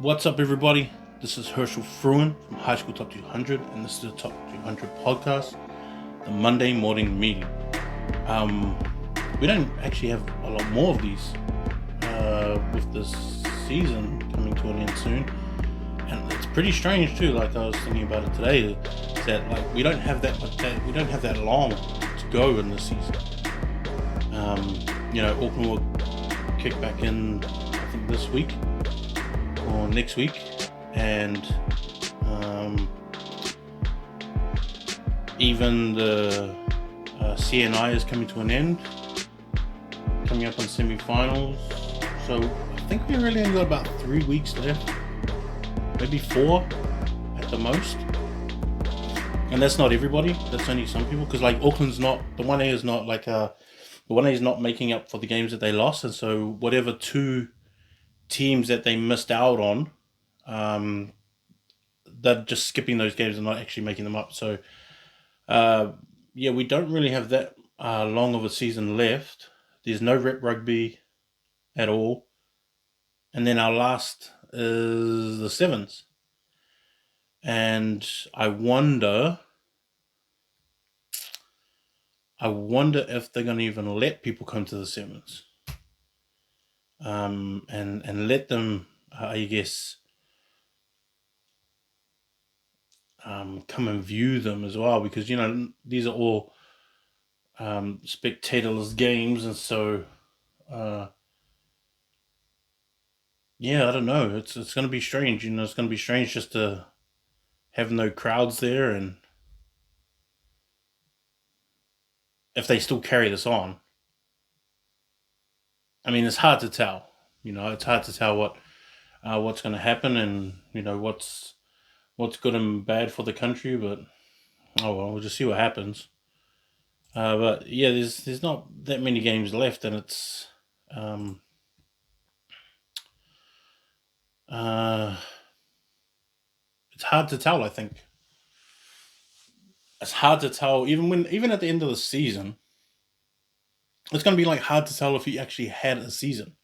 What's up, everybody? This is Herschel Fruin from High School Top 200, and this is the Top 200 podcast, the Monday morning meeting. We don't actually have a lot more of these with this season coming to an end soon, and it's pretty strange too. Like I was thinking about it today, that like we don't have that long to go in this season. Auckland will kick back in, I think, this week or next week, and even the CNI is coming to an end, coming up on semi-finals. So I think we really only got about 3 weeks left, maybe 4 at the most. And that's not everybody. That's only some people, because like Auckland's not, the 1A is not like the 1A is not making up for the games that they lost, and so whatever 2 teams that they missed out on, they're just skipping those games and not actually making them up. So we don't really have that long of a season left. There's no rep rugby at all, and then our last is the sevens, and I wonder if they're going to even let people come to the sevens. And let them, I guess, come and view them as well, because these are all spectatorless games, and so I don't know. It's going to be strange. It's going to be strange just to have no crowds there, and if they still carry this on. I mean, it's hard to tell. It's hard to tell what's going to happen, and what's good and bad for the country. But oh well, we'll just see what happens. But yeah, there's not that many games left, and it's hard to tell. I think it's hard to tell, even at the end of the season. It's going to be like hard to tell if he actually had a season,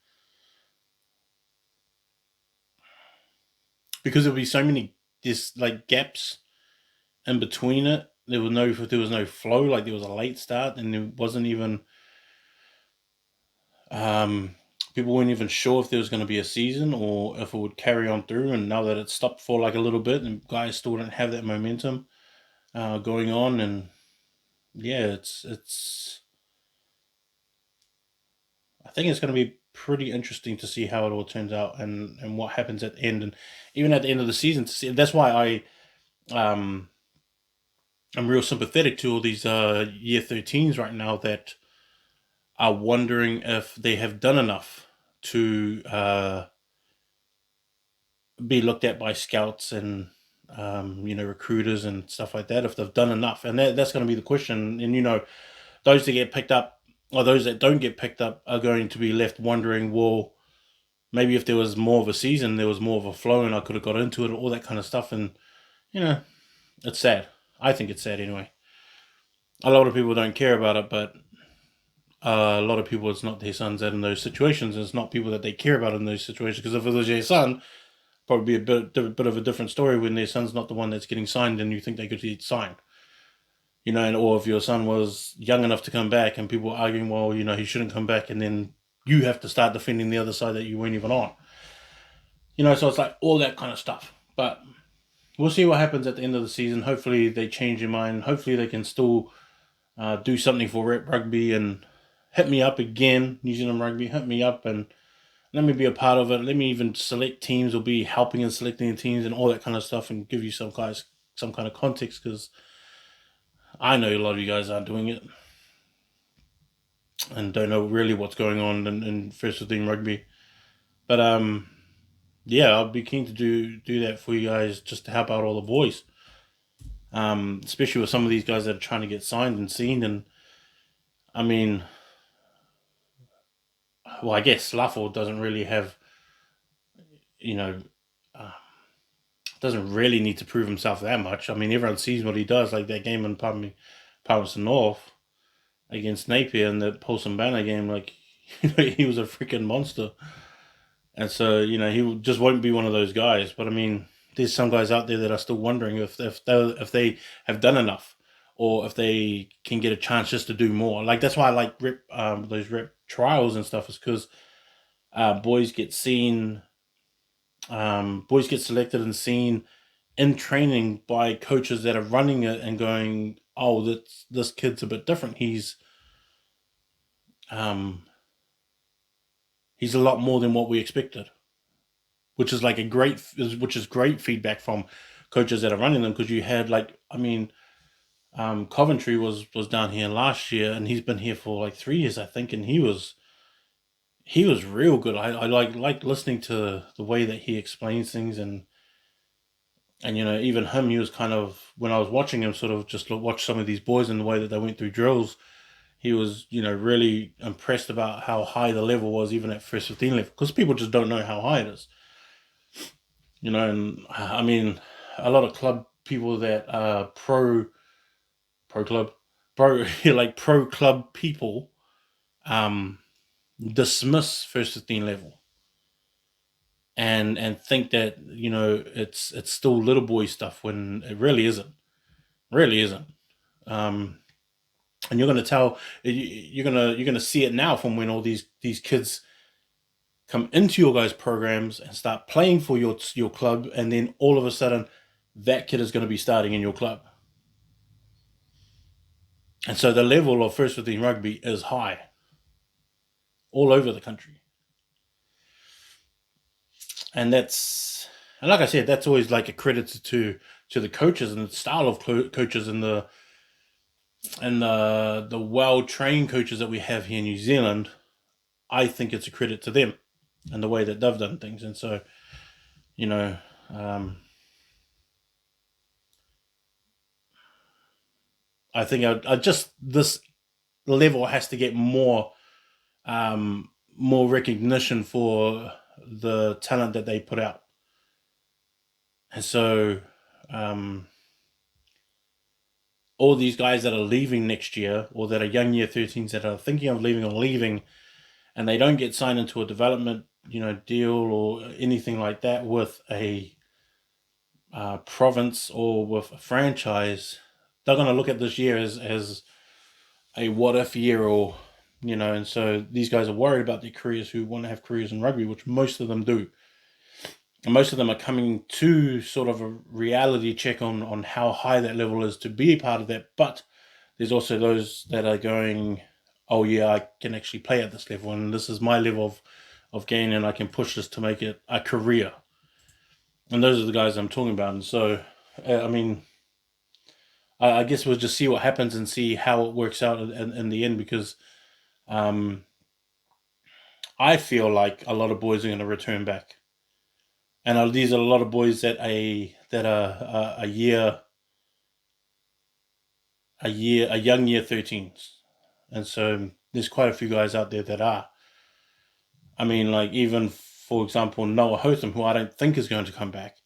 because there'll be so many like gaps in between it. There was no flow. Like there was a late start, and there wasn't even people weren't even sure if there was going to be a season or if it would carry on through. And now that it's stopped for like a little bit, and guys still don't have that momentum going on, and yeah, it's. I think it's going to be pretty interesting to see how it all turns out, and what happens at the end, and even at the end of the season to see. That's why I'm real sympathetic to all these year 13s right now that are wondering if they have done enough to be looked at by scouts and recruiters and stuff like that. If they've done enough, and that's going to be the question. And those that get picked up, or those that don't get picked up, are going to be left wondering, well, maybe if there was more of a season, there was more of a flow, and I could have got into it, all that kind of stuff. And it's sad. I think it's sad anyway. A lot of people don't care about it, but a lot of people, it's not their sons that in those situations. It's not people that they care about in those situations. Because if it was their son, probably be a bit of a different story when their son's not the one that's getting signed, and you think they could get signed. Or if your son was young enough to come back, and people were arguing, well, he shouldn't come back, and then you have to start defending the other side that you weren't even on. So it's like all that kind of stuff. But we'll see what happens at the end of the season. Hopefully they change their mind. Hopefully they can still do something for rep rugby, and hit me up again, New Zealand Rugby. Hit me up and let me be a part of it. Let me even select teams, or be helping in selecting teams and all that kind of stuff, and give you some kind of context, because I know a lot of you guys aren't doing it and don't know really what's going on in First 15 Rugby. But I'll be keen to do that for you guys, just to help out all the boys. Especially with some of these guys that are trying to get signed and seen. And I mean, well, I guess Slafford doesn't really have, doesn't really need to prove himself that much. I mean, everyone sees what he does, like that game in Palmerston North against Napier, and the Paulson Banner game. Like, he was a freaking monster. And so, he just won't be one of those guys. But I mean, there's some guys out there that are still wondering if they have done enough, or if they can get a chance just to do more. Like, that's why I like those rep trials and stuff, is because boys get seen, boys get selected and seen in training by coaches that are running it and going, oh, this kid's a bit different. Um, he's a lot more than what we expected, which is like which is great feedback from coaches that are running them, because you had, like, I mean, Coventry was down here last year, and he's been here for like 3 years, I think, and he was real good. I like listening to the way that he explains things, and even him, he was kind of, when I was watching him, sort of just watch some of these boys and the way that they went through drills, he was really impressed about how high the level was, even at first 15 level, because people just don't know how high it is. And I mean, a lot of club people that are pro club, pro like pro club people, um, dismiss first 15 level, and think that it's still little boy stuff, when it really isn't. Um, and you're gonna tell you're gonna see it now, from when all these kids come into your guys' programs and start playing for your club, and then all of a sudden that kid is going to be starting in your club. And so the level of first 15 rugby is high all over the country. And like I said, that's always like a credit to the coaches and the style of coaches, and the well trained coaches that we have here in New Zealand. I think it's a credit to them and the way that they've done things. And so, you know, um, I think I just this level has to get more recognition for the talent that they put out. And so, um, all these guys that are leaving next year, or that are young year 13s that are thinking of leaving or leaving, and they don't get signed into a development, deal or anything like that with a province or with a franchise, they're going to look at this year as a what if year, or and so these guys are worried about their careers, who want to have careers in rugby, which most of them do. And most of them are coming to sort of a reality check on how high that level is to be a part of that. But there's also those that are going, oh yeah, I can actually play at this level, and this is my level of gain, and I can push this to make it a career. And those are the guys I'm talking about. And so, I mean, I guess we'll just see what happens and see how it works out in the end, because I feel like a lot of boys are going to return back, and these are a lot of boys that are a young year 13s, and so there's quite a few guys out there that are. I mean, like, even for example, Noah Hotham, who I don't think is going to come back.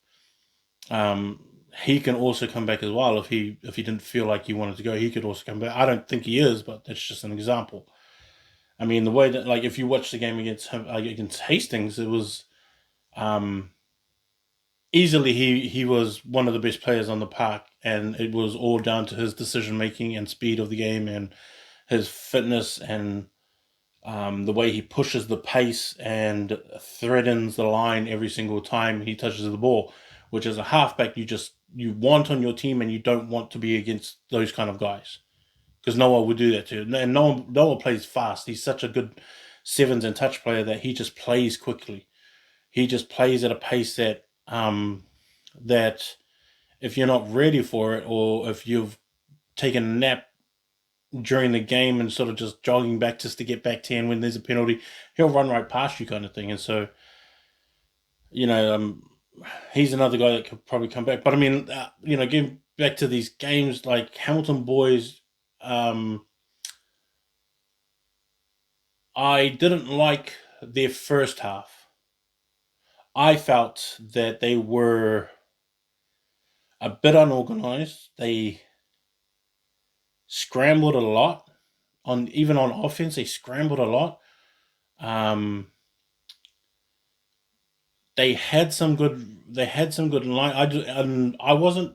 Um, he can also come back as well, if he didn't feel like he wanted to go. He could also come back. I don't think he is, but that's just an example. I mean, the way that, like, if you watch the game against Hastings, it was easily he was one of the best players on the park, and it was all down to his decision making and speed of the game, and his fitness, and the way he pushes the pace and threatens the line every single time he touches the ball, which, as a halfback, you want on your team, and you don't want to be against those kind of guys, because Noah would do that too. And Noah plays fast. He's such a good sevens and touch player that he just plays quickly. He just plays at a pace that if you're not ready for it, or if you've taken a nap during the game and sort of just jogging back just to get back 10 when there's a penalty, he'll run right past you, kind of thing. And so, you know, he's another guy that could probably come back. But I mean, getting back to these games, like Hamilton boys, I didn't like their first half. I felt that they were a bit unorganized. They scrambled a lot, even on offense. They scrambled a lot. Um, they had some good line. I wasn't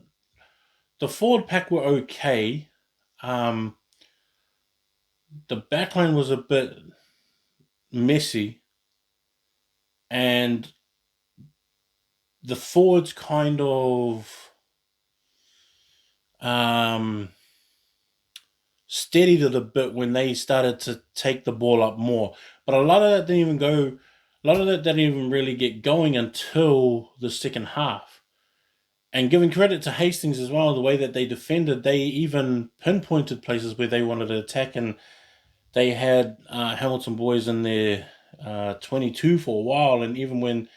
the forward pack were okay. Um, the back line was a bit messy, and the forwards kind of um, steadied it a bit when they started to take the ball up more. But a lot of that didn't even go. A lot of that didn't even really get going until the second half. And giving credit to Hastings as well, the way that they defended, they even pinpointed places where they wanted to attack, and they had Hamilton boys in their 22 for a while. And even when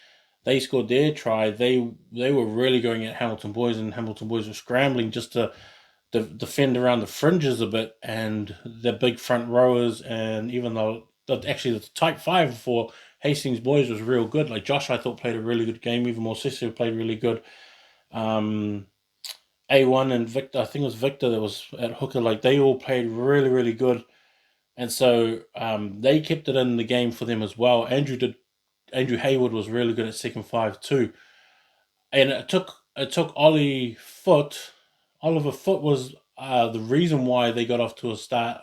they scored their try, they were really going at Hamilton boys, and Hamilton boys were scrambling just to defend around the fringes a bit, and the big front rowers, and even though actually the type five for Hastings boys was real good. Like Josh, I thought played a really good game. Even Moascar played really good. Um, A1 and Victor, I think it was Victor that was at hooker. Like they all played really, really good, and so they kept it in the game for them as well. Andrew Hayward was really good at second five too, and it took Oliver Foot was the reason why they got off to a start,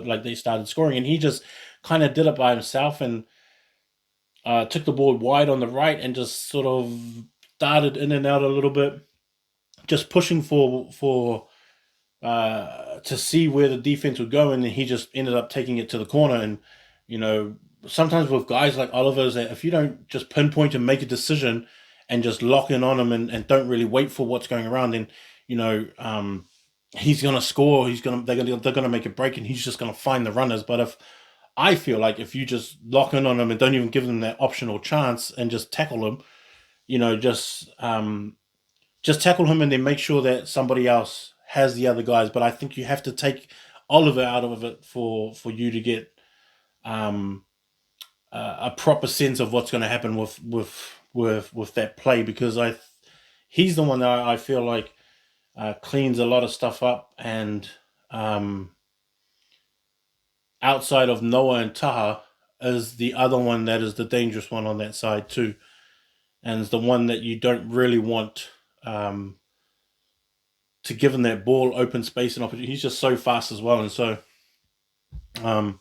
like they started scoring, and he just kind of did it by himself and took the ball wide on the right and just sort of darted in and out a little bit, just pushing for to see where the defense would go, and then he just ended up taking it to the corner. And you know, sometimes with guys like Oliver, is that if you don't just pinpoint and make a decision and just lock in on him and don't really wait for what's going around, then you know he's gonna score. They're gonna make a break, and he's just gonna find the runners. But if I feel like if you just lock in on them and don't even give them that option or chance and just tackle them, you know, just tackle him and then make sure that somebody else has the other guys. But I think you have to take Oliver out of it for you to get um, a proper sense of what's going to happen with that play, because he's the one that I feel like cleans a lot of stuff up, and outside of Noah and Taha is the other one that is the dangerous one on that side too, and is the one that you don't really want to give him that ball, open space, and opportunity. He's just so fast as well, and so um,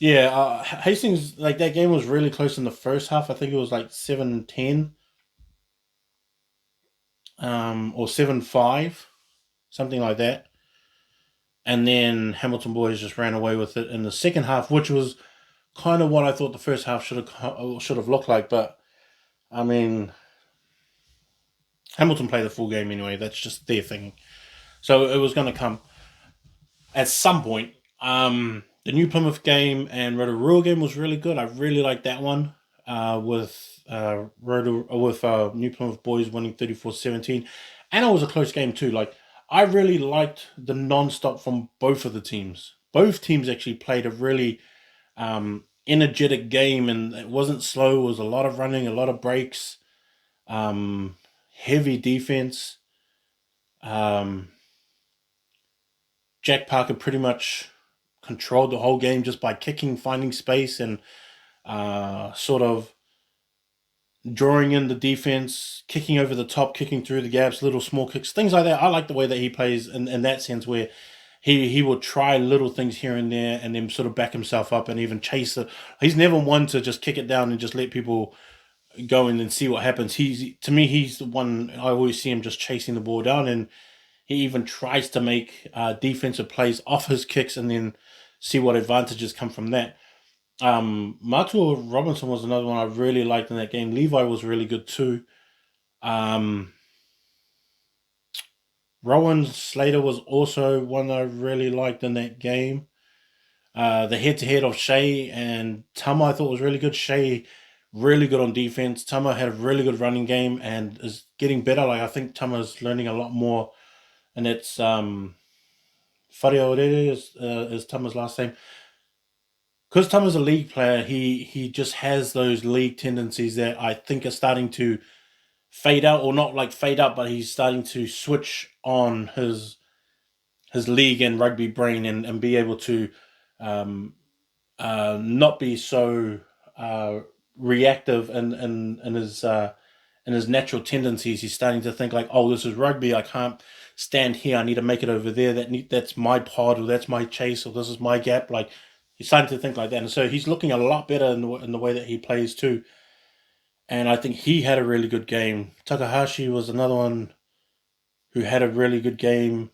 yeah, Hastings, like that game was really close in the first half. I think it was like 7-10, or 7-5, something like that. And then Hamilton boys just ran away with it in the second half, which was kind of what I thought the first half should have looked like. But I mean, Hamilton played the full game anyway. That's just their thing. So it was going to come at some point. The New Plymouth game and Rotorua game was really good. I really liked that one. With New Plymouth boys winning 34-17, and it was a close game too. Like I really liked the non-stop from both of the teams. Both teams actually played a really energetic game, and it wasn't slow. It was a lot of running, a lot of breaks, heavy defense. Um, Jack Parker pretty much controlled the whole game just by kicking, finding space, and sort of drawing in the defense, kicking over the top, kicking through the gaps, little small kicks, things like that. I like the way that he plays in that sense, where he will try little things here and there and then sort of back himself up and even chase it. He's never one to just kick it down and just let people go in and see what happens. To me, he's the one I always see him just chasing the ball down, and he even tries to make defensive plays off his kicks and then see what advantages come from that. Matua Robinson was another one I really liked in that game. Levi was really good too. Um, Rowan Slater was also one I really liked in that game. The head-to-head of Shea and Tama I thought was really good. Shea really good on defense. Tama had a really good running game and is getting better. Like I think Tama's learning a lot more, and it's Whareorere is Tama's last name. Because Tama's a league player, he just has those league tendencies that I think are starting to fade out, or not like fade out, but he's starting to switch on his league and rugby brain, and be able to not be so reactive in his natural tendencies. He's starting to think like, oh, this is rugby. I can't stand here. I need to make it over there. That's my pod, or that's my chase, or this is my gap. Like he's starting to think like that, and so he's looking a lot better in the way that he plays too. And I think he had a really good game. Takahashi was another one who had a really good game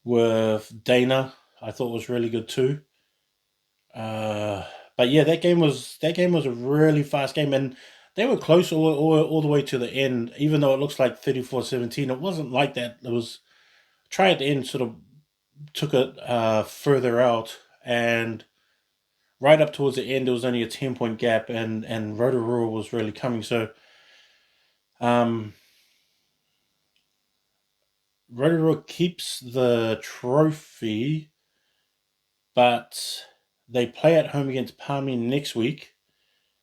with Dana. I thought was really good too. Uh, but yeah, that game was a really fast game, and they were close all the way to the end. Even though it looks like 34-17, it wasn't like that. It was try at the end sort of took it further out, and right up towards the end, there was only a 10 point gap, and Rotorua was really coming. So um, Rotorua keeps the trophy, but they play at home against Palmy next week.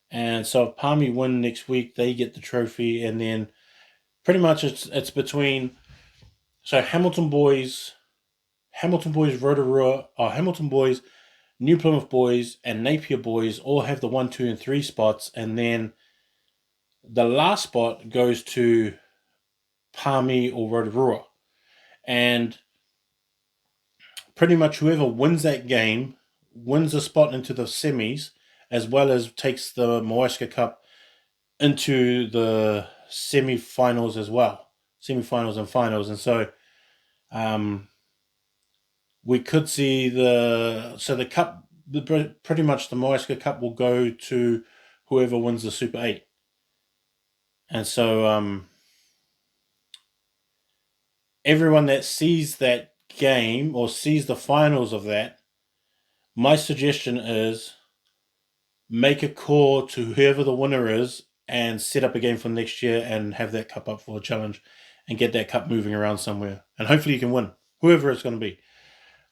And so if Palmy win next week, they get the trophy, and then pretty much it's between so Hamilton Boys, Rotorua, Hamilton Boys, New Plymouth Boys, and Napier Boys all have the 1, 2, and 3 spots, and then the last spot goes to Palmy or Rotorua, and pretty much whoever wins that game wins a spot into the semis, as well as takes the Moascar Cup into the semi-finals as well, semi-finals and finals, and so um, we could see the cup. Pretty much the Moascar Cup will go to whoever wins the Super 8, and so everyone that sees that game or sees the finals of that, my suggestion is make a call to whoever the winner is and set up a game for next year and have that cup up for a challenge and get that cup moving around somewhere. And hopefully you can win, whoever it's going to be.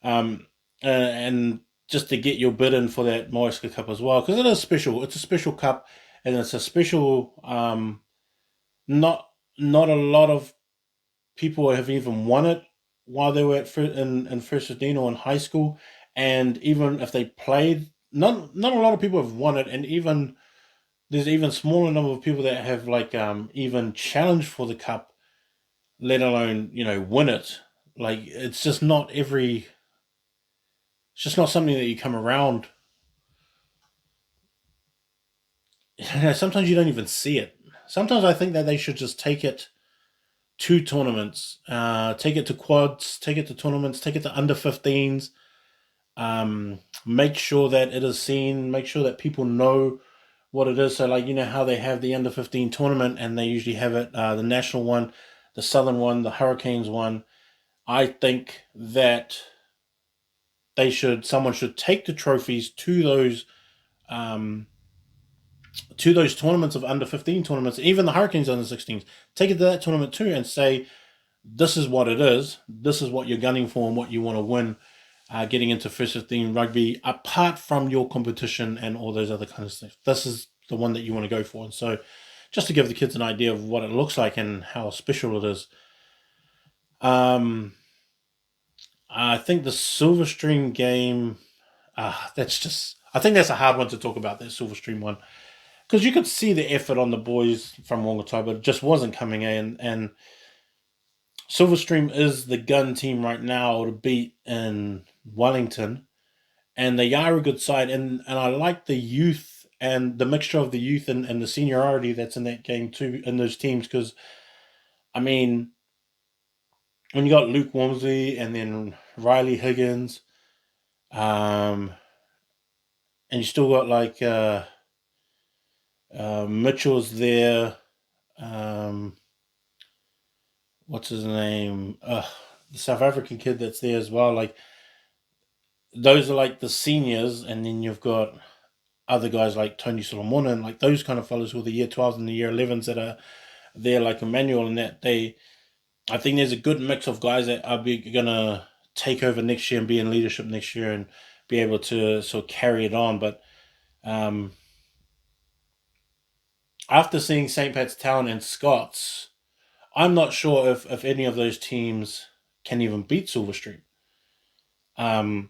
And just to get your bid in for that Moascar Cup as well, because it is special. It's a special cup, and it's a special. Not a lot of people have even won it while they were in first 15 or in high school, and even if they played, not a lot of people have won it, and even there's even smaller number of people that have like even challenged for the cup, let alone win it. Like it's just not something that you come around. Sometimes you don't even see it. Sometimes I think that they should just take it to tournaments, take it to quads, take it to tournaments, take it to under 15s. Make sure that it is seen. Make sure that people know what it is. So, like how they have the under 15 tournament, and they usually have it the national one, the southern one, the Hurricanes one. I think that someone should take the trophies um, to those tournaments of under 15 tournaments, even the Hurricanes under 16s. Take it to that tournament too, and say, this is what it is. This is what you're gunning for and what you want to win. Getting into first 15 rugby, apart from your competition and all those other kind of stuff. This is the one that you want to go for. And so, just to give the kids an idea of what it looks like and how special it is. I think the Silverstream game, I think that's a hard one to talk about, that Silverstream one. Because you could see the effort on the boys from Wongatai, but it just wasn't coming in. And Silverstream is the gun team right now to beat in Wellington. And they are a good side. And I like the youth and the mixture of the youth and the seniority that's in that game too, in those teams. Because, I mean, when you got Luke Wormsley and then Riley Higgins, and you still got like Mitchell's there. What's his name? The South African kid that's there as well. Like those are like the seniors, and then you've got other guys like Tony Solomon and like those kind of fellows who are the year 12s and the year 11s that are there, like Emmanuel, and that I think there's a good mix of guys that are gonna take over next year and be in leadership next year and be able to sort of carry it on. But um, after seeing St. Pat's Town and Scots, I'm not sure if any of those teams can even beat Silverstream. Um,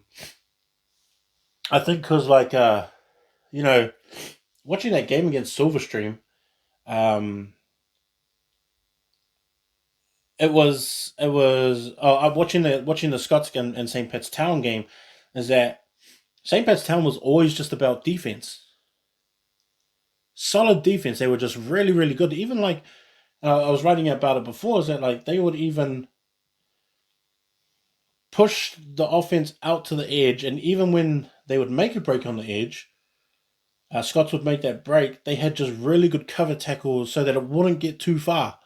I think because like you know watching that game against Silverstream, um, I'm watching the Scots and St. Pat's Town game. Is that St. Pat's Town was always just about defense, solid defense. They were just really really good. Even like I was writing about it before. Is that like they would even push the offense out to the edge, and even when they would make a break on the edge, Scots would make that break. They had just really good cover tackles so that it wouldn't get too far.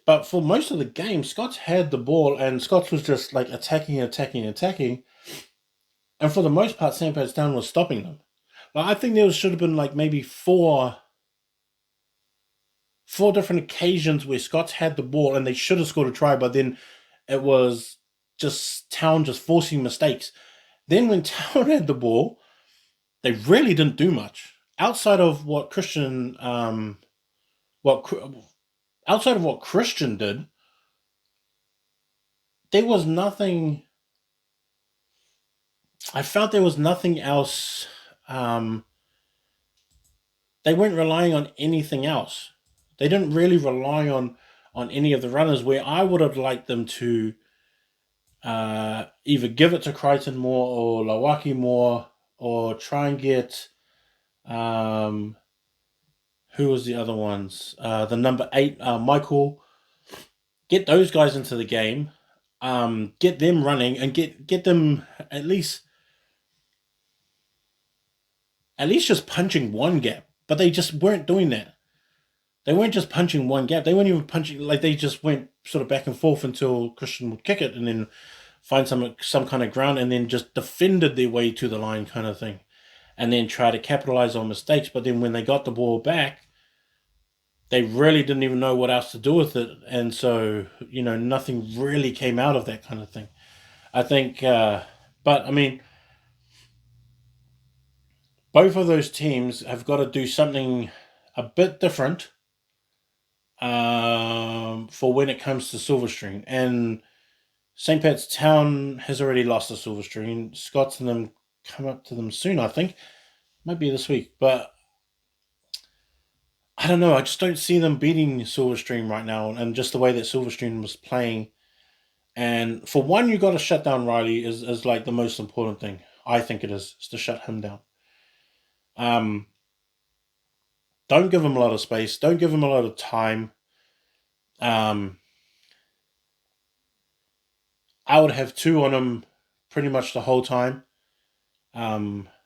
But for most of the game, Scots had the ball, and Scots was just like attacking, attacking, attacking. And for the most part, St. Pat's Town was stopping them. But I think there should have been like maybe four different occasions where Scots had the ball and they should have scored a try, but then it was just Town just forcing mistakes. Then when Town had the ball, they really didn't do much outside of what what outside of what Christian did. There was nothing. I felt there was nothing else. Um, they weren't relying on anything else. They didn't really rely on any of the runners. Where I would have liked them to either give it to Crichton more or Lawaki more, or try and get who was the other ones? The number 8, Michael. Get those guys into the game. Get them running and get them at least just punching one gap. But they just weren't doing that. They weren't just punching one gap. They weren't even punching, like they just went sort of back and forth until Christian would kick it and then find some kind of ground and then just defended their way to the line kind of thing. And then try to capitalize on mistakes. But then when they got the ball back, they really didn't even know what else to do with it. And so, nothing really came out of that kind of thing. I think, but I mean, both of those teams have got to do something a bit different for when it comes to Silverstream. And St. Pat's Town has already lost to Silverstream. Scots and them come up to them soon, I think. Might be this week. But I don't know. I just don't see them beating Silverstream right now. And just the way that Silverstream was playing. And for one, you got to shut down Riley is like the most important thing. I think it is to shut him down. Don't give him a lot of space. Don't give him a lot of time. I would have 2 on him pretty much the whole time.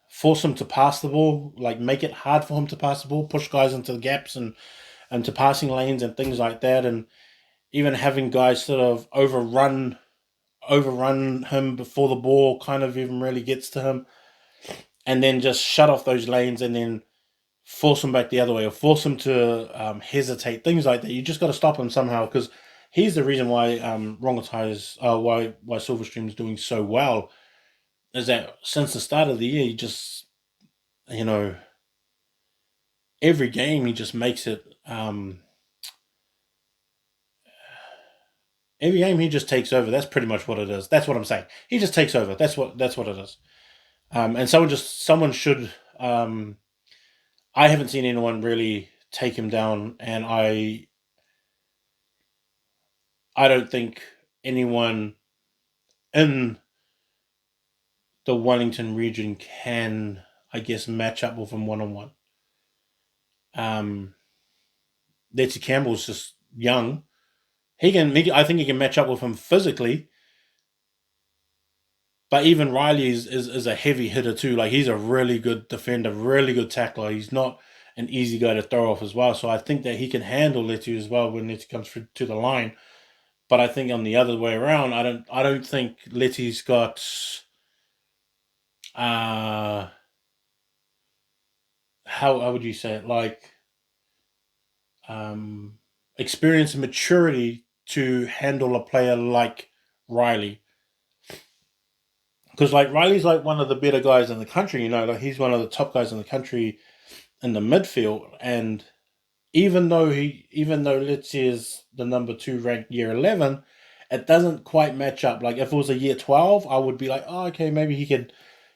Force him to pass the ball, like make it hard for him to pass the ball, push guys into the gaps and to passing lanes and things like that, and even having guys sort of overrun him before the ball kind of even really gets to him, and then just shut off those lanes and then force him back the other way or force him to hesitate, things like that. You just got to stop him somehow because he's the reason why why Silverstream is doing so well. Is that since the start of the year, he just every game he just makes it. Every game he just takes over. That's pretty much what it is. That's what I'm saying. He just takes over. That's what it is. And someone should. I haven't seen anyone really take him down, and I don't think anyone in the Wellington region can, I guess, match up with him one-on-one. Letty Campbell's just young. I think he can match up with him physically. But even Riley is a heavy hitter too. Like he's a really good defender, really good tackler. He's not an easy guy to throw off as well. So I think that he can handle Letty as well when Letty comes through to the line. But I think on the other way around, I don't think Letty's got how would you say it, like experience and maturity to handle a player like Riley. Because like Riley's like one of the better guys in the country, like he's one of the top guys in the country in the midfield. And even though Litzy is the number 2 ranked year 11, it doesn't quite match up. Like if it was a year 12, I would be like, oh, okay, maybe he could,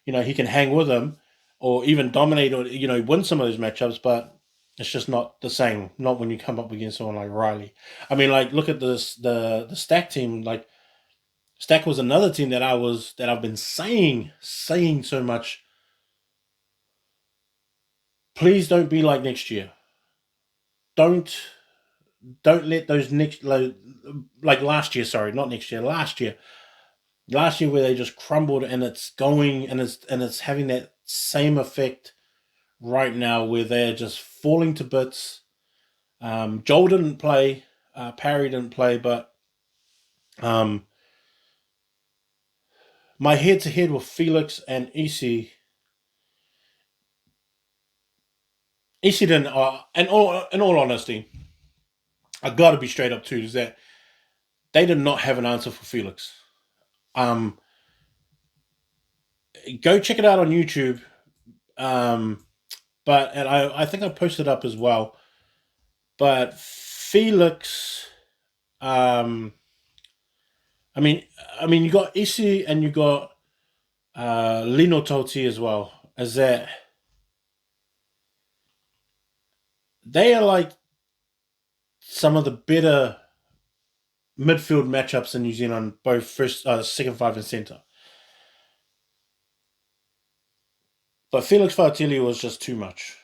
he can hang with him. or even dominate or win some of those matchups, but it's just not the same. Not when you come up against someone like Riley. I mean, like look at this the Stack team. Like Stack was another team that I've been saying so much. Please don't be like next year. Don't let those next like last year. Sorry, not next year. Last year. Last year where they just crumbled, and it's going and it's having that same effect right now where they're just falling to bits. Joel didn't play, Parry didn't play, but um, my head-to-head with Felix and Isi didn't. In all honesty, I got to be straight up too. Is that they did not have an answer for Felix. Um, go check it out on YouTube. Um, and I think I posted up as well. But Felix, um, you got Isi and you got Lino Toti as well. As that they are like some of the better midfield matchups in New Zealand, both second five and centre. But Felix Fartilli was just too much.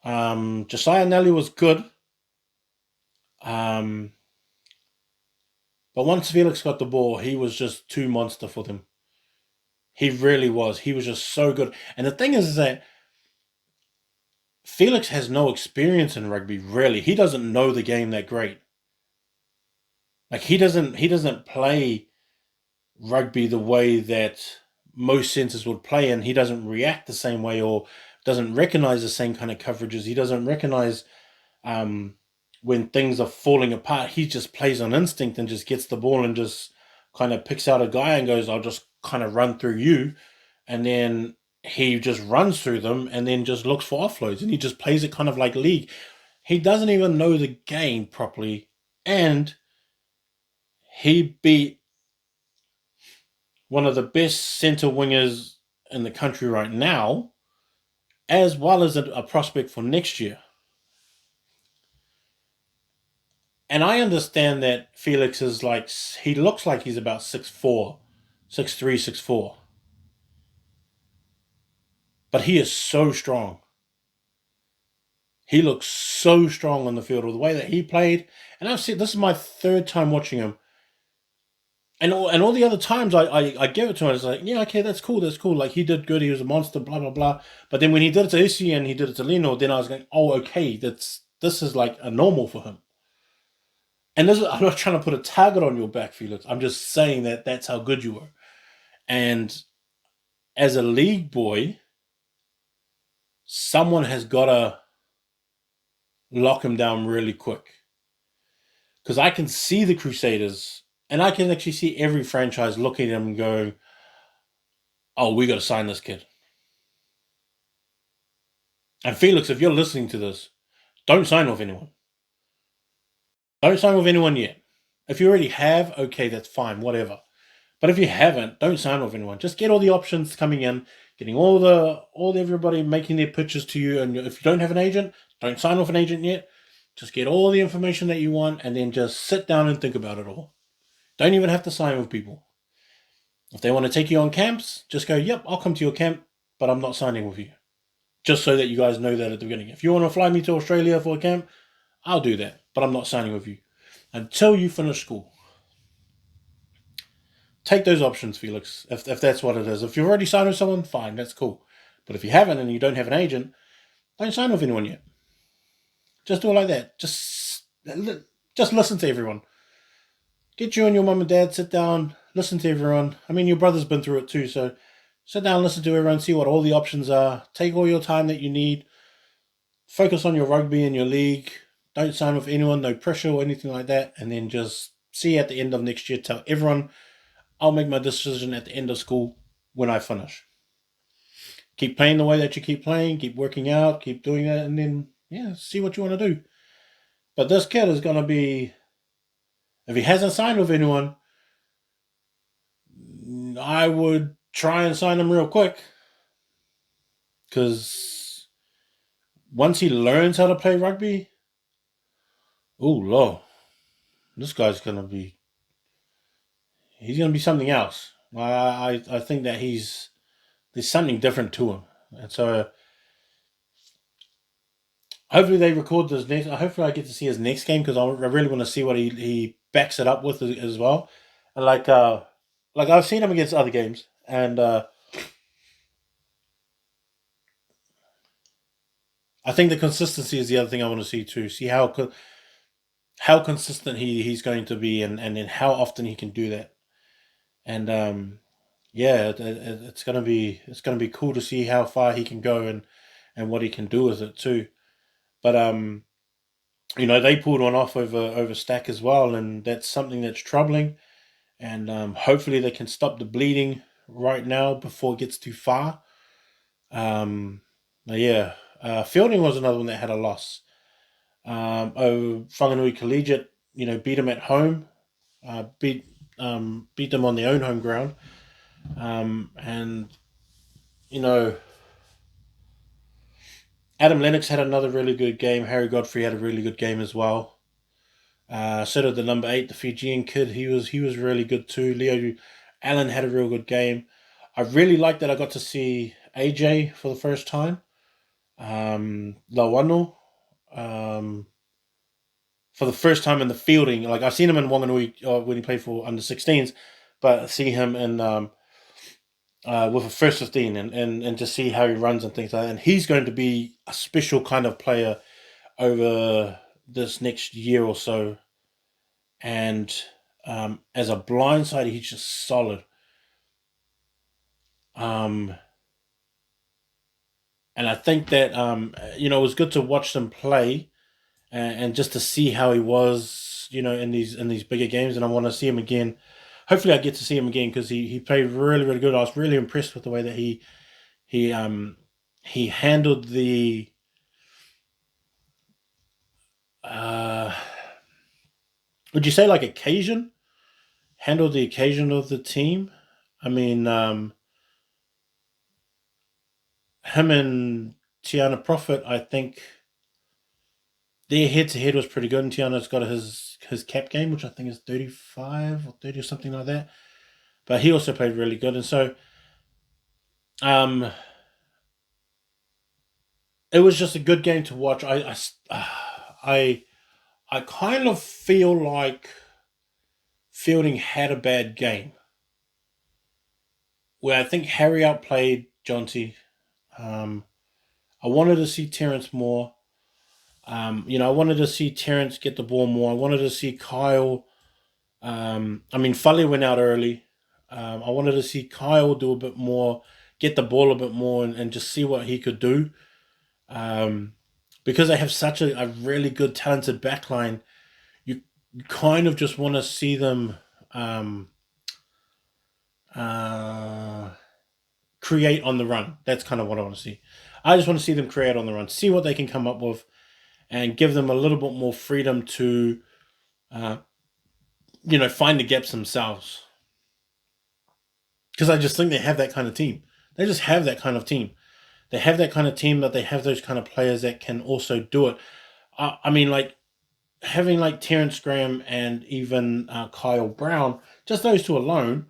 Josiah Nelly was good. Um, but once Felix got the ball, he was just too monster for them. He really was. He was just so good. And the thing is that Felix has no experience in rugby, really. He doesn't know the game that great. Like he doesn't play rugby the way that most centers would play, and he doesn't react the same way or doesn't recognize the same kind of coverages. He doesn't recognize um, when things are falling apart. He just plays on instinct and just gets the ball and just kind of picks out a guy and goes, "I'll just kind of run through you," and then he just runs through them and then just looks for offloads and he just plays it kind of like league. He doesn't even know the game properly, and he beat one of the best centre wingers in the country right now, as well as a prospect for next year. And I understand that Felix is like, he looks like he's about 6'4", 6'3", 6'4". But he is so strong. He looks so strong on the field with the way that he played. And I've seen, this is my third time watching him. And all the other times I give it to him, it's like, yeah, okay, that's cool. Like, he did good. He was a monster, blah, blah, blah. But then when he did it to Issy and he did it to Lino, then I was going, oh, okay, this is like a normal for him. And I'm not trying to put a target on your back, Felix. I'm just saying that that's how good you were. And as a league boy, someone has got to lock him down really quick. Because I can see the Crusaders, and I can actually see every franchise looking at him and going, oh, we got to sign this kid. And Felix, if you're listening to this, don't sign with anyone. Don't sign with anyone yet. If you already have, okay, that's fine, whatever. But if you haven't, don't sign with anyone. Just get all the options coming in, getting all everybody making their pitches to you. And if you don't have an agent, don't sign with an agent yet. Just get all the information that you want, and then just sit down and think about it all. Don't even have to sign with people. If they want to take you on camps, just go, yep, I'll come to your camp, but I'm not signing with you. Just so that you guys know that at the beginning. If you want to fly me to Australia for a camp, I'll do that, but I'm not signing with you until you finish school. Take those options, Felix, if that's what it is. If you've already signed with someone, fine, that's cool. But if you haven't and you don't have an agent, don't sign with anyone yet. Just do it like that. Just listen to everyone. Get you and your mum and dad, sit down, listen to everyone. I mean, your brother's been through it too, so sit down, listen to everyone, see what all the options are. Take all your time that you need. Focus on your rugby and your league. Don't sign with anyone, no pressure or anything like that. And then just see at the end of next year, tell everyone, I'll make my decision at the end of school when I finish. Keep playing the way that you keep playing, keep working out, keep doing that, and then, yeah, see what you want to do. But this kid is going to be, if he hasn't signed with anyone, I would try and sign him real quick. because once he learns how to play rugby, oh lord, this guy's he's gonna be something else. I think that there's something different to him, and so hopefully they record this next. Hopefully I get to see his next game because I really want to see what he backs it up with as well. And like I've seen him against other games, and I think the consistency is the other thing I want to see too. See how consistent he's going to be, and then how often he can do that. And yeah, it's gonna be cool to see how far he can go and what he can do with it too. But they pulled one off over Stack as well, and that's something that's troubling. And hopefully they can stop the bleeding right now before it gets too far. Yeah, Fielding was another one that had a loss. Whanganui Collegiate, beat them at home, beat them on their own home ground, and you know Adam Lennox had another really good game. Harry Godfrey had a really good game as well. So did the number 8, the Fijian kid. He was really good too. Leo Allen had a real good game. I really liked that I got to see AJ for the first time. Lawano, for the first time in the fielding. Like I've seen him in Wanganui when he played for under 16s, but I see him in with a first 15 and to see how he runs and things like that. And he's going to be a special kind of player over this next year or so. And as a blindside, he's just solid. And I think that it was good to watch them play and just to see how he was, in these bigger games. And I want to see him again. Hopefully, I get to see him again because he played really, really good. I was really impressed with the way that he handled the would you say like occasion? Handled the occasion of the team. I mean, him and Tiana Prophet, I think their head to head was pretty good. And Tiana's got his cap game, which I think is 35 or 30 or something like that. But he also played really good, and so it was just a good game to watch. I kind of feel like Fielding had a bad game where I think Harry outplayed Jonty. I wanted to see Terrence more. I wanted to see Terrence get the ball more. I wanted to see Kyle. Fully went out early. I wanted to see Kyle do a bit more, get the ball a bit more, and just see what he could do. Because they have such a really good, talented backline, you kind of just want to see them create on the run. That's kind of what I want to see. I just want to see them create on the run, see what they can come up with, and give them a little bit more freedom to, find the gaps themselves. Because I just think they have that kind of team. They just have that kind of team. They have that kind of team that they have those kind of players that can also do it. Like having like Terrence Graham and even Kyle Brown, just those two alone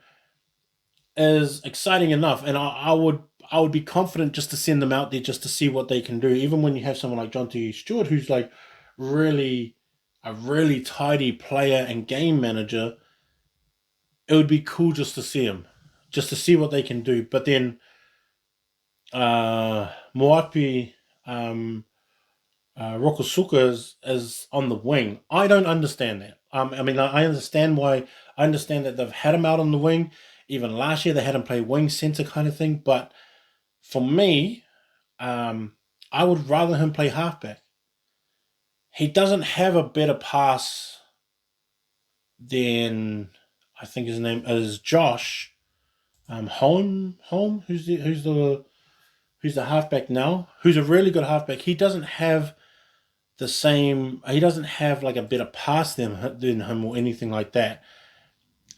is exciting enough. And I would be confident just to send them out there just to see what they can do. Even when you have someone like John T. Stewart, who's like really a really tidy player and game manager, it would be cool just to see him, just to see what they can do. But then Moapi Rokosuka is on the wing. I don't understand that. I understand why. I understand that they've had him out on the wing. Even last year, they had him play wing center kind of thing. But for me, I would rather him play halfback. He doesn't have a better pass than I think his name is Josh Home. Who's the halfback now? Who's a really good halfback. He doesn't have the same. He doesn't have like a better pass than him or anything like that.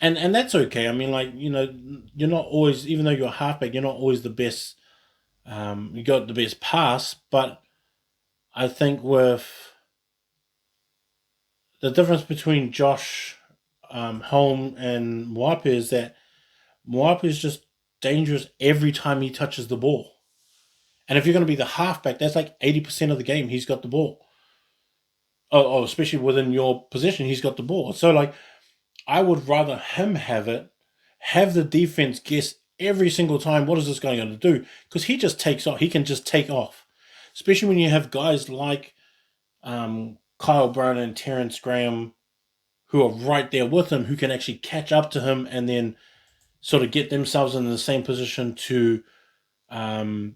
And that's okay. You're not always, even though you're a halfback, you're not always the best You got the best pass, but I think with the difference between Josh Holm and Moape is that Moape is just dangerous every time he touches the ball. And if you're going to be the halfback, that's like 80% of the game. He's got the ball. Oh, especially within your position, he's got the ball. So, like, I would rather him have it, have the defense guess every single time what is this guy going to do, because he just takes off. He can just take off, especially when you have guys like Kyle Brown and Terrence Graham who are right there with him, who can actually catch up to him and then sort of get themselves in the same position um,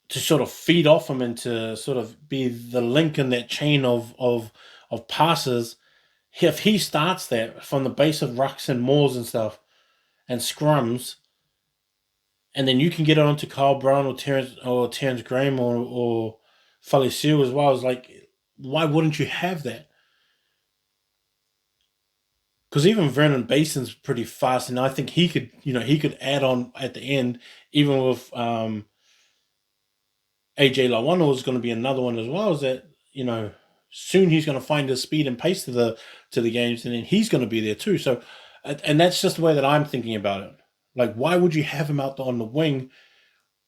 to sort of feed off him and to sort of be the link in that chain of passes. If he starts that from the base of rucks and maws and stuff and scrums, and then you can get it onto Kyle Brown or Terrence Graham or Felicio as well, is like, why wouldn't you have that? Because even Vernon Bason's pretty fast, and I think he could add on at the end, even with AJ Lawano is going to be another one as well. Is that soon he's going to find his speed and pace to the games, and then he's going to be there too. So, and that's just the way that I'm thinking about it. Like, why would you have him out on the wing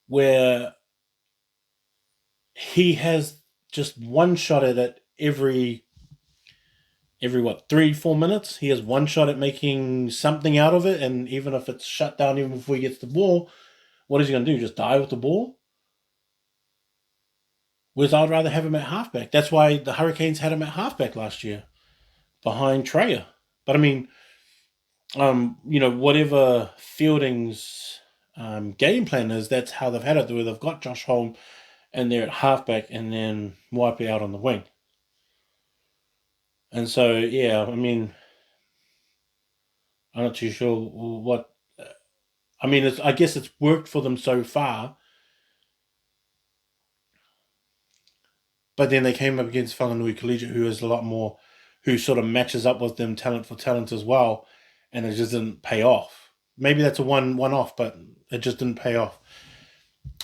where he has just one shot at it every what 3-4 minutes? He has one shot at making something out of it, and even if it's shut down, even before he gets the ball, what is he going to do? Just die with the ball? Whereas I'd rather have him at halfback. That's why the Hurricanes had him at halfback last year, behind Treya. But I mean, whatever Fielding's game plan is, that's how they've had it. Where they've got Josh Holm and they're at halfback, and then Waipi out on the wing. And so, yeah, I mean, I'm not too sure what. I mean, I guess it's worked for them so far. But then they came up against Whanganui Collegiate, who is a lot more, who sort of matches up with them talent for talent as well, and it just didn't pay off. Maybe that's a one-off, but it just didn't pay off.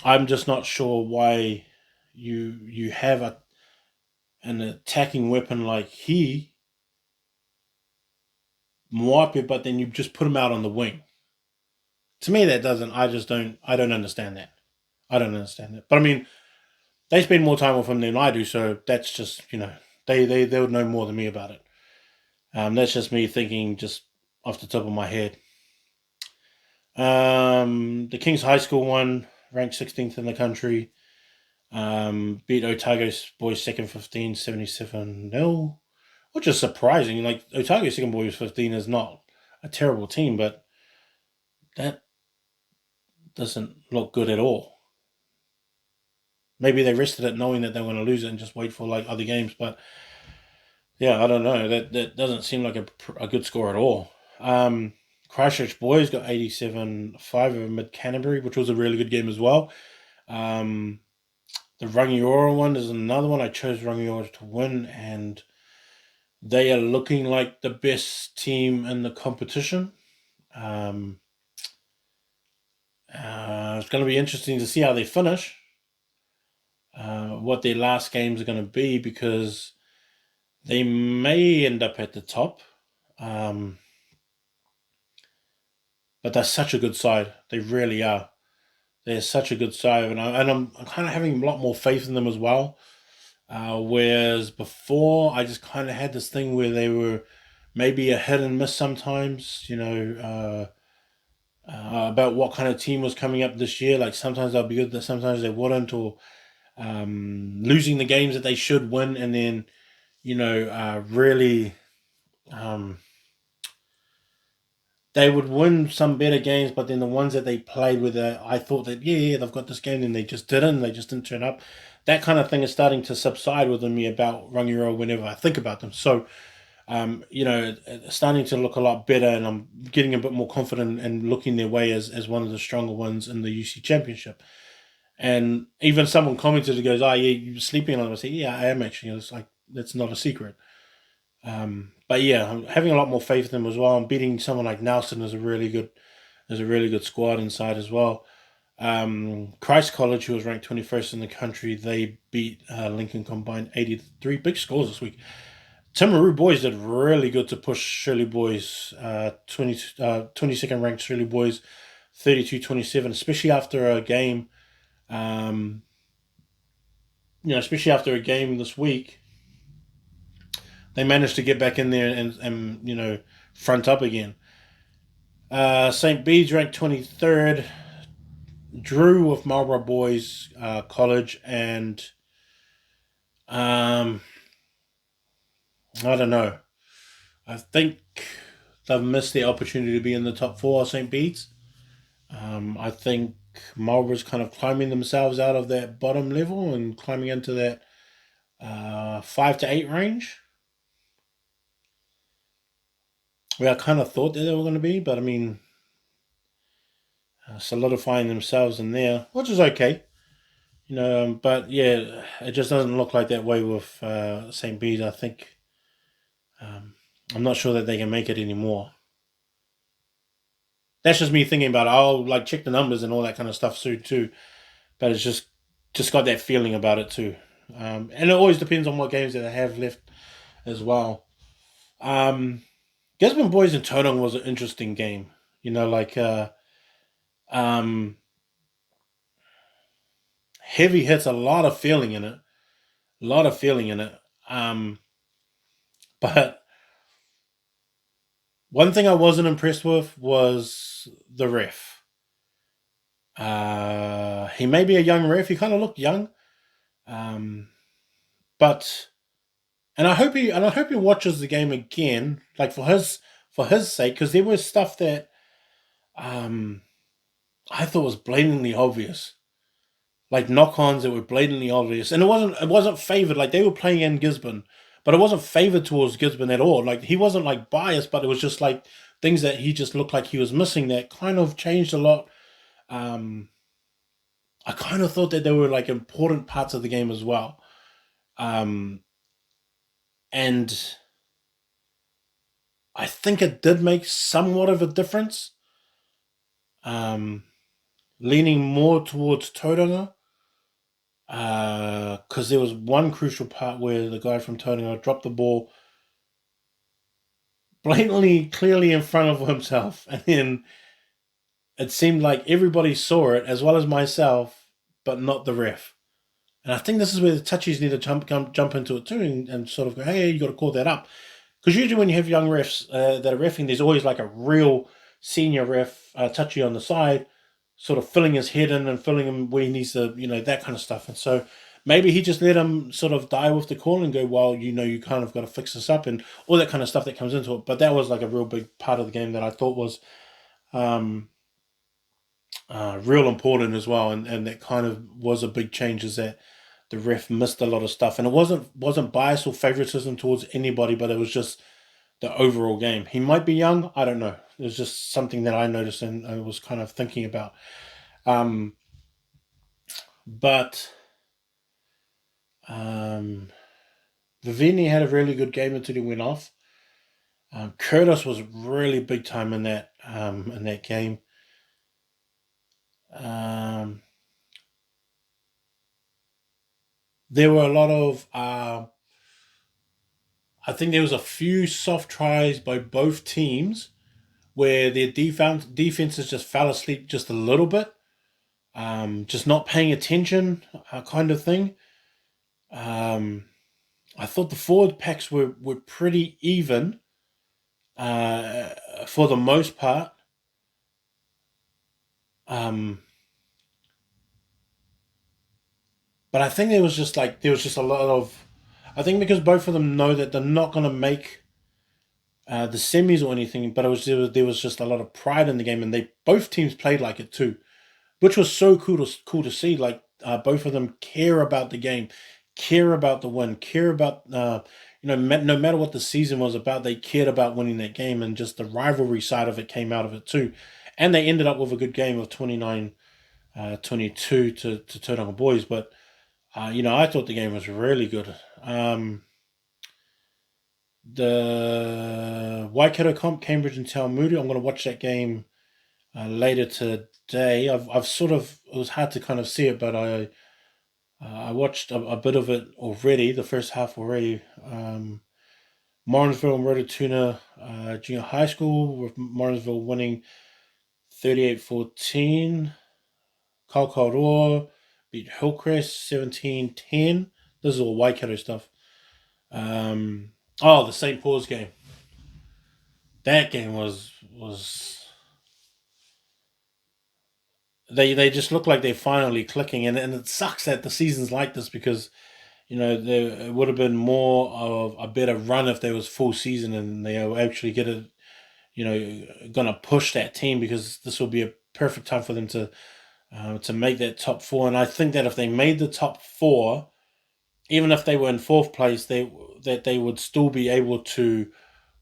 I'm just not sure why you have an attacking weapon like Moape, but then you just put him out on the wing. To me, that doesn't. I don't understand that. I don't understand that. But I mean, they spend more time with him than I do, so that's just they would know more than me about it. That's just me thinking just off the top of my head. The King's High School one, ranked 16th in the country. Beat Otago boys second 15, 77-0, which is surprising. Like, Otago second boys 15 is not a terrible team, but that doesn't look good at all. Maybe they rested it knowing that they were going to lose it and just wait for like other games, but yeah, I don't know. That doesn't seem like a good score at all. Christchurch boys got 87-5 over Mid Canterbury, which was a really good game as well. The Rangiora one is another one. I chose Rangiora to win, and they are looking like the best team in the competition. It's going to be interesting to see how they finish, what their last games are going to be, because they may end up at the top. But they're such a good side. They really are. They're such a good side, and I'm kind of having a lot more faith in them as well. Whereas before, I just kind of had this thing where they were maybe a hit and miss sometimes, about what kind of team was coming up this year. Like, sometimes they'll be good, sometimes they wouldn't, or losing the games that they should win, and then, really, they would win some better games, but then the ones that they played with, I thought that, yeah, they've got this game, and they just didn't. They just didn't turn up. That kind of thing is starting to subside within me about Rangiora whenever I think about them. So, it's starting to look a lot better, and I'm getting a bit more confident and looking their way as one of the stronger ones in the UC Championship. And even someone commented, who goes, "Oh, yeah, you're sleeping on them." I say, "Yeah, I am actually." It's like, that's not a secret. But yeah, I'm having a lot more faith in them as well. I'm beating someone like Nelson is a really good squad inside as well. Christ College, who was ranked 21st in the country, they beat Lincoln combined 83. Big scores this week. Timaru boys did really good to push Shirley boys, 22nd ranked Shirley boys, 32-27, especially after a game, um, especially after a game this week. They managed to get back in there and front up again. St. Bede's ranked 23rd. Drew with Marlborough Boys College, and I don't know. I think they've missed the opportunity to be in the top four of St. Bede's. I think Marlborough's kind of climbing themselves out of that bottom level and climbing into that 5 to 8 range, where I kind of thought that they were going to be, but I mean, solidifying themselves in there, which is okay. But yeah, it just doesn't look like that way with St. Bede's. I think I'm not sure that they can make it anymore. That's just me thinking about it. I'll like check the numbers and all that kind of stuff soon too. But it's just got that feeling about it too. And it always depends on what games that they have left as well. Gisborne Boys and Tauranga was an interesting game. Um, heavy hits, a lot of feeling in it. A lot of feeling in it. But one thing I wasn't impressed with was the ref. He may be a young ref. He kind of looked young, but and I hope he watches the game again, like for his sake, because there was stuff that I thought was blatantly obvious, like knock-ons that were blatantly obvious, and it wasn't favored. Like they were playing in Gisborne, but it wasn't favored towards Gisborne at all. Like he wasn't like biased, but it was just like things that he just looked like he was missing that kind of changed a lot. Um, I kind of thought that they were like important parts of the game as well. Um, and I think it did make somewhat of a difference, um, leaning more towards Tauranga, because there was one crucial part where the guy from Tauranga dropped the ball blatantly, clearly in front of himself, and then it seemed like everybody saw it as well as myself, but not the ref. And I think this is where the touchies need to jump into it too, and sort of go, hey, you got to call that up. Because usually when you have young refs that are refing, there's always like a real senior ref, touchy on the side, sort of filling his head in and filling him where he needs to, that kind of stuff. And so maybe he just let him sort of die with the call and go, well, you kind of got to fix this up and all that kind of stuff that comes into it. But that was like a real big part of the game that I thought was um, real important as well. And that kind of was a big change, is that the ref missed a lot of stuff. And it wasn't bias or favoritism towards anybody, but it was just the overall game. He might be young. I don't know. It was just something that I noticed and I was kind of thinking about. Um, but Vivini had a really good game until he went off. Curtis was really big time in that game. There were a lot of. I think there was a few soft tries by both teams where their defenses just fell asleep just a little bit, just not paying attention, kind of thing. I thought the forward packs were pretty even uh, for the most part. Um, but I think there was just a lot of. I think because both of them know that they're not going to make the semis or anything, but there was just a lot of pride in the game, and they both teams played like it too, which was so cool to see. Like both of them care about the game, care about the win, care about no matter what the season was about, they cared about winning that game, and just the rivalry side of it came out of it too. And they ended up with a good game of 29-22 to Tauranga Boys. But I thought the game was really good. The Waikato comp, Cambridge and Taumuru. I'm going to watch that game later today. I've sort of was hard to kind of see it, but I watched a bit of it already, the first half already. Morrinsville and Rotorua Junior High School, with Morrinsville winning 38-14. Roa beat Hillcrest 17-10. This is all Waikato stuff. The St. Paul's game. That game was they just look like they're finally clicking, and it sucks that the season's like this because it would have been more of a better run if there was full season and they actually get it. Gonna push that team, because this will be a perfect time for them to make that top four. And I think that if they made the top four, even if they were in fourth place, they would still be able to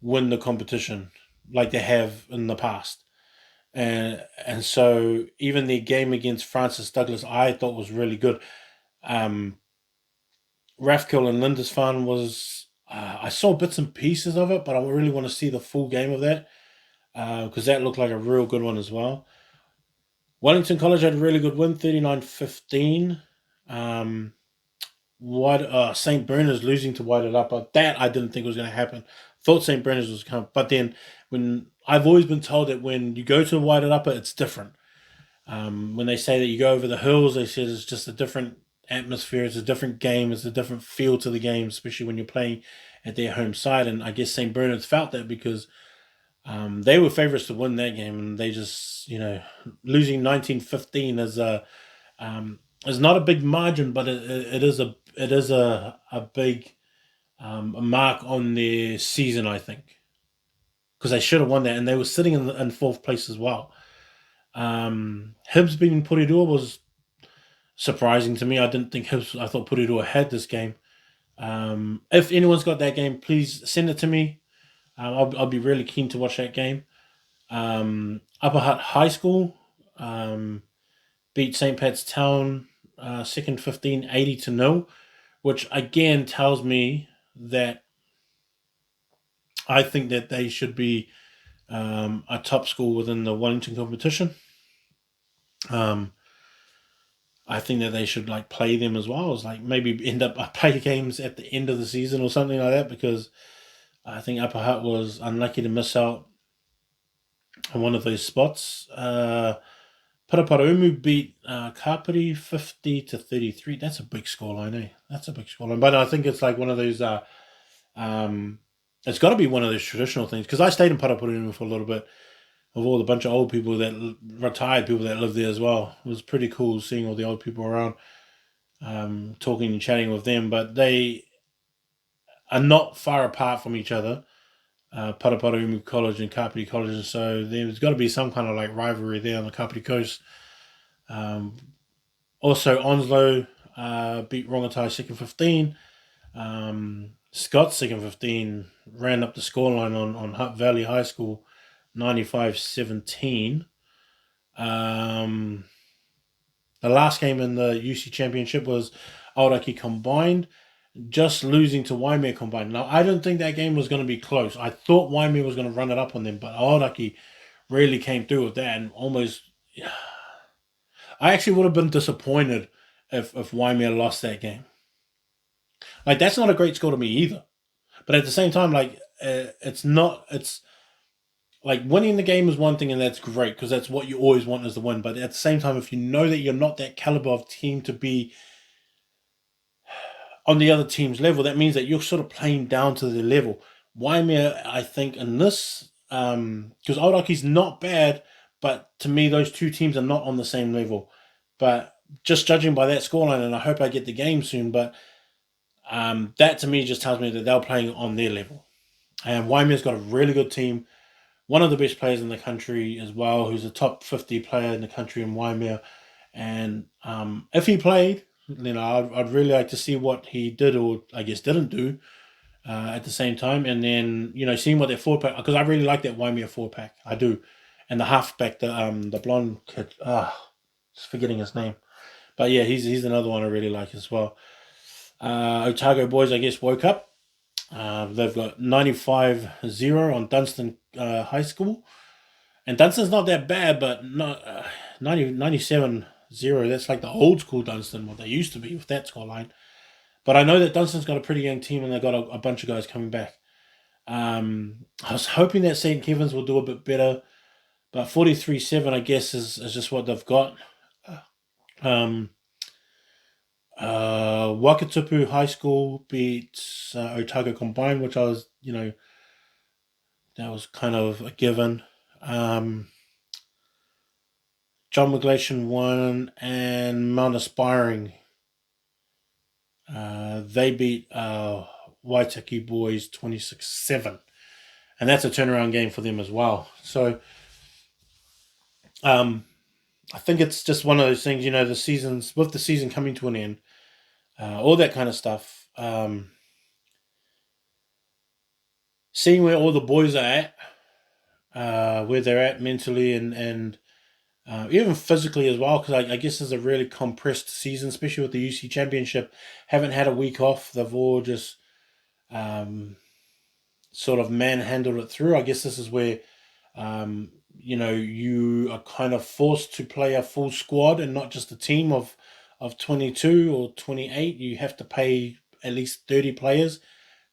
win the competition like they have in the past. And so even the game against Francis Douglas, I thought was really good. Rathkill and Lindisfarne was. I saw bits and pieces of it, but I really want to see the full game of that, because that looked like a real good one as well. Wellington College had a really good win, 39-15. St. Bernard's losing to Wairarapa, that I didn't think was going to happen. Thought St. Bernard's was coming, but then when I've always been told that when you go to Wairarapa, it's different. When they say that you go over the hills, they said it's just a different atmosphere, it's a different game, it's a different feel to the game, especially when you're playing at their home side. And I guess St. Bernard's felt that because they were favourites to win that game, and they just, losing 19-15 is not a big margin, but it is a big mark on their season, I think, because they should have won that, and they were sitting in fourth place as well. Hibs beating Porirua was surprising to me. I didn't think Hibs. I thought Porirua had this game. If anyone's got that game, please send it to me. I'll be really keen to watch that game. Upper Hutt High School beat St. Pat's Town second 15, 80-0, which again tells me that I think that they should be a top school within the Wellington competition. I think that they should play them as well, as maybe end up play games at the end of the season or something like that, because I think Upper Hutt was unlucky to miss out on one of those spots. Paraparaumu beat Kapiti 50-33. That's a big scoreline, eh? That's a big scoreline. But I think it's one of those. It's got to be one of those traditional things, because I stayed in Paraparaumu for a little bit with all the bunch of old people retired people that live there as well. It was pretty cool seeing all the old people around, talking and chatting with them. But they are not far apart from each other. Paraparaumu College and Kapiti College, and so there's got to be some kind of rivalry there on the Kapiti coast. Also, Onslow beat Rongotai second 15. Scots second 15 ran up the scoreline on Hutt Valley High School 95-17. The last game in the UC Championship was Aoraki Combined, just losing to Waimea Combined. Now, I don't think that game was going to be close. I thought Waimea was going to run it up on them, but Aoraki really came through with that, and almost... I actually would have been disappointed if Waimea lost that game. That's not a great score to me either. But at the same time, it's not... It's... winning the game is one thing, and that's great, because that's what you always want is the win. But at the same time, if you know that you're not that caliber of team to be on the other team's level, that means that you're sort of playing down to their level. Waimea, I think, in this, because Aoraki's not bad, but to me, those two teams are not on the same level. But just judging by that scoreline, and I hope I get the game soon, but that to me just tells me that they're playing on their level. And Waimea's got a really good team. One of the best players in the country as well, who's a top 50 player in the country in Waimea. And if he played, I'd really like to see what he did, or I guess didn't do, at the same time. And then, seeing what their forward pack, because I really like that Waimea forward pack. I do. And the halfback, the blonde kid, just forgetting his name. But yeah, he's another one I really like as well. Otago boys, I guess, woke up. They've got 95-0 on Dunstan High School. And Dunstan's not that bad, but not 97-0 0. That's like the old school Dunstan, what they used to be with that scoreline. But I know that Dunstan's got a pretty young team and they've got a bunch of guys coming back. I was hoping that St. Kevin's will do a bit better, but 43-7, I guess, is just what they've got. Um, Wakatupu High School beats Otago Combined, which I was, that was kind of a given. John McGlashan won, and Mount Aspiring, they beat Waitaki Boys 26-7. And that's a turnaround game for them as well. So I think it's just one of those things, the season coming to an end, all that kind of stuff. Seeing where all the boys are at, where they're at mentally and even physically as well, because I guess it's a really compressed season, especially with the UC Championship. Haven't had a week off. They've all just sort of manhandled it through. I guess this is where, you are kind of forced to play a full squad and not just a team of 22 or 28. You have to pay at least 30 players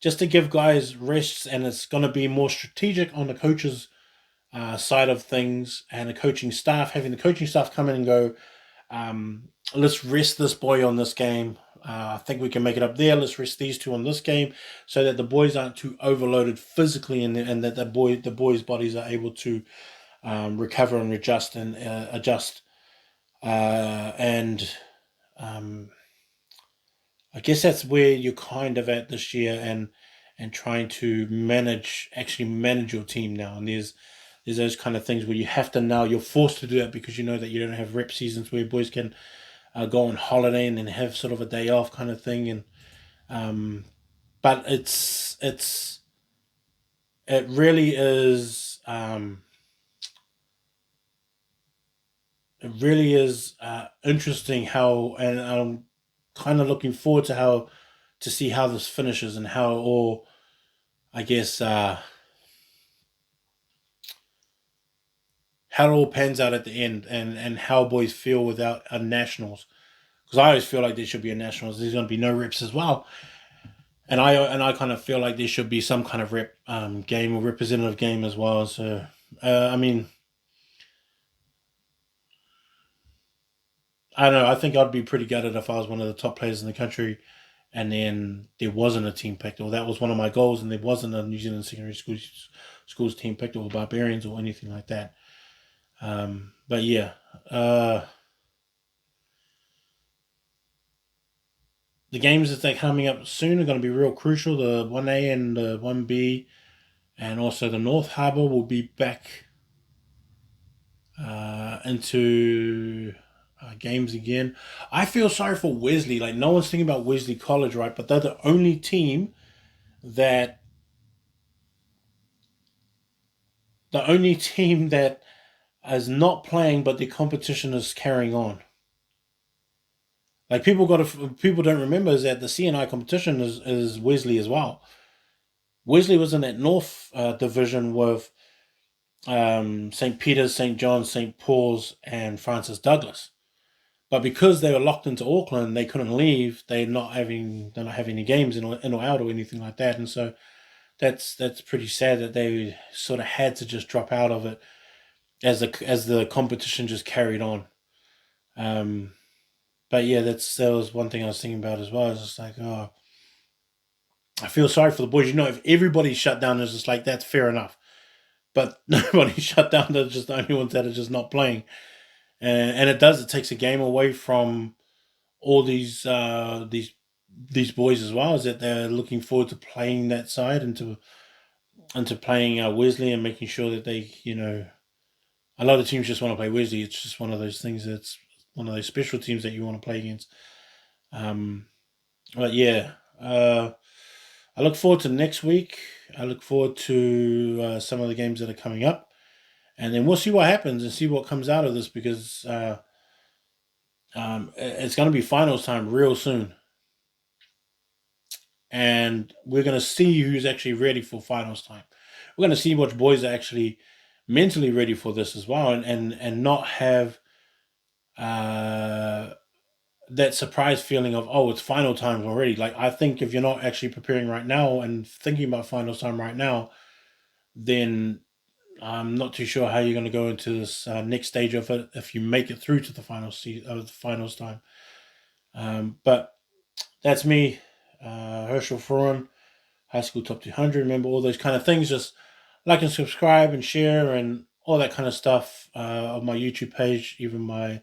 just to give guys rests, and it's going to be more strategic on the coaches' side of things and the coaching staff, having the coaching staff come in and go, let's rest this boy on this game. I think we can make it up there. Let's rest these two on this game, so that the boys aren't too overloaded physically, and that the boys' bodies are able to recover and adjust and adjust. And I guess that's where you're kind of at this year, and trying to manage your team now. And there's those kind of things where you have to now, you're forced to do that because you know that you don't have rep seasons where boys can go on holiday and then have sort of a day off kind of thing. And but it really is interesting how, and I'm kind of looking forward to see how this finishes, and how, or I guess how it all pans out at the end, and how boys feel without a nationals. Because I always feel like there should be a nationals. There's going to be no reps as well, and I kind of feel like there should be some kind of rep game or representative game as well. So I mean, I don't know. I think I'd be pretty gutted if I was one of the top players in the country, and then there wasn't a team picked, or that was one of my goals, and there wasn't a New Zealand secondary schools team picked, or Barbarians, or anything like that. But yeah, the games that are coming up soon are going to be real crucial. The 1A and the 1B, and also the North Harbour will be back into games again. I feel sorry for Wesley. Like, no one's thinking about Wesley College, right? But they're the only team that is not playing, but the competition is carrying on. Like, people don't remember is that the CNI competition is Wesley as well. Wesley was in that North division with St. Peter's, St. John's, St. Paul's, and Francis Douglas. But because they were locked into Auckland, they couldn't leave. They're not having any games in or out or anything like that, and so that's pretty sad that they sort of had to just drop out of it as the competition just carried on. But yeah, that was one thing I was thinking about as well. It's just like, oh, I feel sorry for the boys. If everybody shut down, it's just like, that's fair enough. But nobody shut down. They're just the only ones that are just not playing, and it takes a game away from all these boys as well. Is that they're looking forward to playing that side, and to playing Wesley, and making sure that they, a lot of teams just want to play Wesley. It's just one of those things. That's one of those special teams that you want to play against. But yeah, I look forward to next week. I look forward to some of the games that are coming up, and then we'll see what happens and see what comes out of this, because it's going to be finals time real soon, and we're going to see who's actually ready for finals time. We're going to see which boys are actually mentally ready for this as well, and not have that surprise feeling of, oh, it's final time already. Like, I think if you're not actually preparing right now and thinking about finals time right now, then I'm not too sure how you're going to go into this next stage of it if you make it through to the finals time. But that's me, Herschel Fruin, High School Top 200. Remember all those kind of things. Just like and subscribe and share and all that kind of stuff on my YouTube page, even my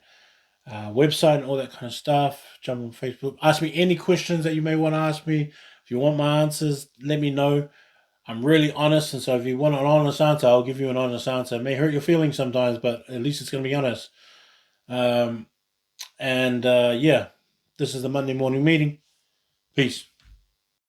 website and all that kind of stuff. Jump on Facebook. Ask me any questions that you may want to ask me. If you want my answers, let me know. I'm really honest, and so if you want an honest answer, I'll give you an honest answer. It may hurt your feelings sometimes, but at least it's going to be honest. Um, and yeah, this is the Monday morning meeting. Peace.